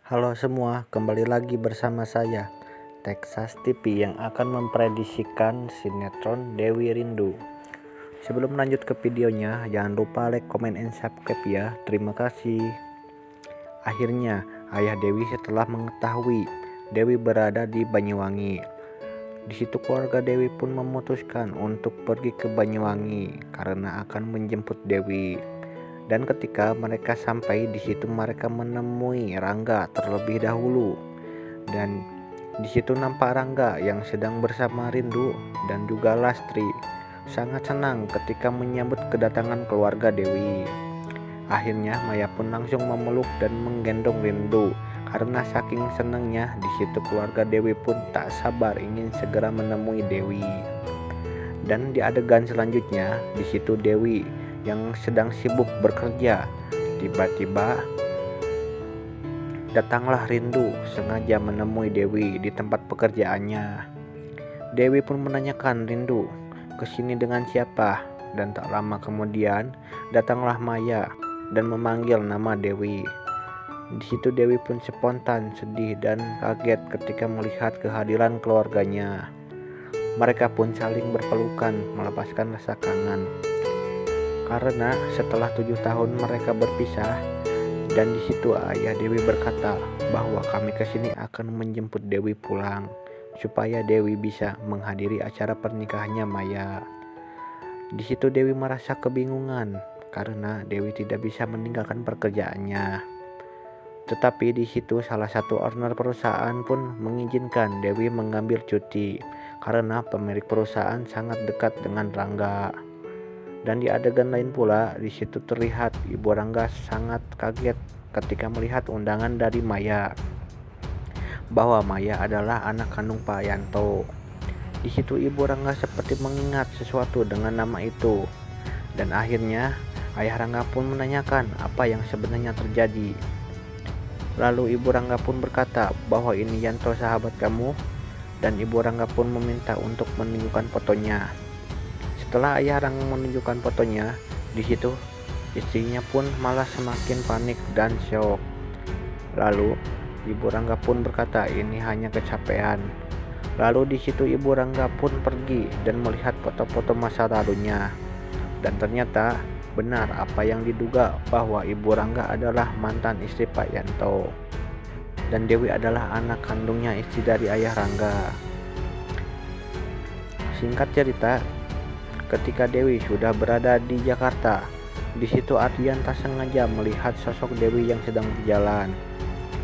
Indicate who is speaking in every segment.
Speaker 1: Halo semua, kembali lagi bersama saya Texas TV yang akan memprediksikan sinetron Dewi Rindu. Sebelum lanjut ke videonya, jangan lupa like, comment, and subscribe ya. Terima kasih. Akhirnya, ayah Dewi setelah mengetahui Dewi berada di Banyuwangi. Di situ keluarga Dewi pun memutuskan untuk pergi ke Banyuwangi karena akan menjemput Dewi. Dan ketika mereka sampai di situ, mereka menemui Rangga terlebih dahulu. Dan di situ nampak Rangga yang sedang bersama Rindu dan juga Lastri. Sangat senang ketika menyambut kedatangan keluarga Dewi. Akhirnya Maya pun langsung memeluk dan menggendong Rindu. Karena saking senangnya, di situ keluarga Dewi pun tak sabar ingin segera menemui Dewi. Dan di adegan selanjutnya, di situ Dewi yang sedang sibuk bekerja, tiba-tiba datanglah Rindu sengaja menemui Dewi di tempat pekerjaannya. Dewi pun menanyakan Rindu kesini dengan siapa, dan tak lama kemudian datanglah Maya dan memanggil nama Dewi. Di situ Dewi pun spontan sedih dan kaget ketika melihat kehadiran keluarganya. Mereka pun saling berpelukan melepaskan rasa kangen. Karena setelah 7 tahun mereka berpisah, dan di situ ayah Dewi berkata bahwa kami kesini akan menjemput Dewi pulang supaya Dewi bisa menghadiri acara pernikahannya Maya. Di situ Dewi merasa kebingungan karena Dewi tidak bisa meninggalkan pekerjaannya. Tetapi di situ salah satu owner perusahaan pun mengizinkan Dewi mengambil cuti karena pemilik perusahaan sangat dekat dengan Rangga. Dan di adegan lain pula, di situ terlihat Ibu Rangga sangat kaget ketika melihat undangan dari Maya, bahwa Maya adalah anak kandung Pak Yanto. Di situ Ibu Rangga seperti mengingat sesuatu dengan nama itu, dan akhirnya ayah Rangga pun menanyakan apa yang sebenarnya terjadi. Lalu Ibu Rangga pun berkata bahwa ini Yanto sahabat kamu, dan Ibu Rangga pun meminta untuk menunjukkan fotonya. Setelah ayah Rangga menunjukkan fotonya, di situ istrinya pun malah semakin panik dan syok. Lalu Ibu Rangga pun berkata ini hanya kecapean. Lalu di situ Ibu Rangga pun pergi dan melihat foto-foto masa lalunya. Dan ternyata benar apa yang diduga bahwa Ibu Rangga adalah mantan istri Pak Yanto. Dan Dewi adalah anak kandungnya istri dari ayah Rangga. Singkat cerita, ketika Dewi sudah berada di Jakarta, di situ Ardian tak sengaja melihat sosok Dewi yang sedang berjalan.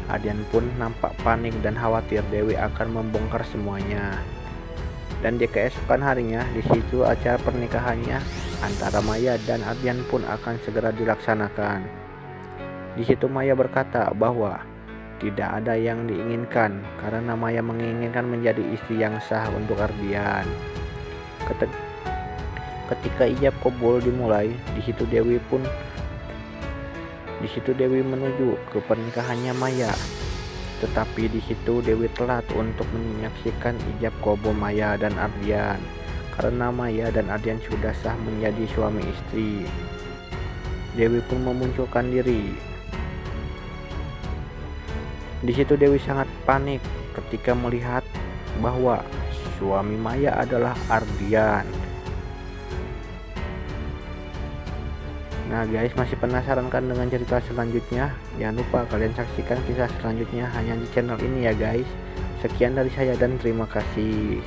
Speaker 1: Ardian pun nampak panik dan khawatir Dewi akan membongkar semuanya. Dan di keesokan harinya, di situ acara pernikahannya antara Maya dan Ardian pun akan segera dilaksanakan. Di situ Maya berkata bahwa tidak ada yang diinginkan karena Maya menginginkan menjadi istri yang sah untuk Ardian. Ketika ijab kabul dimulai, di situ Dewi menuju ke pernikahannya Maya. Tetapi di situ Dewi telat untuk menyaksikan ijab kabul Maya dan Ardian karena Maya dan Ardian sudah sah menjadi suami istri. Dewi pun memunculkan diri. Di situ Dewi sangat panik ketika melihat bahwa suami Maya adalah Ardian. Nah guys, masih penasaran kan dengan cerita selanjutnya? Jangan lupa kalian saksikan kisah selanjutnya hanya di channel ini ya guys. Sekian dari saya dan terima kasih.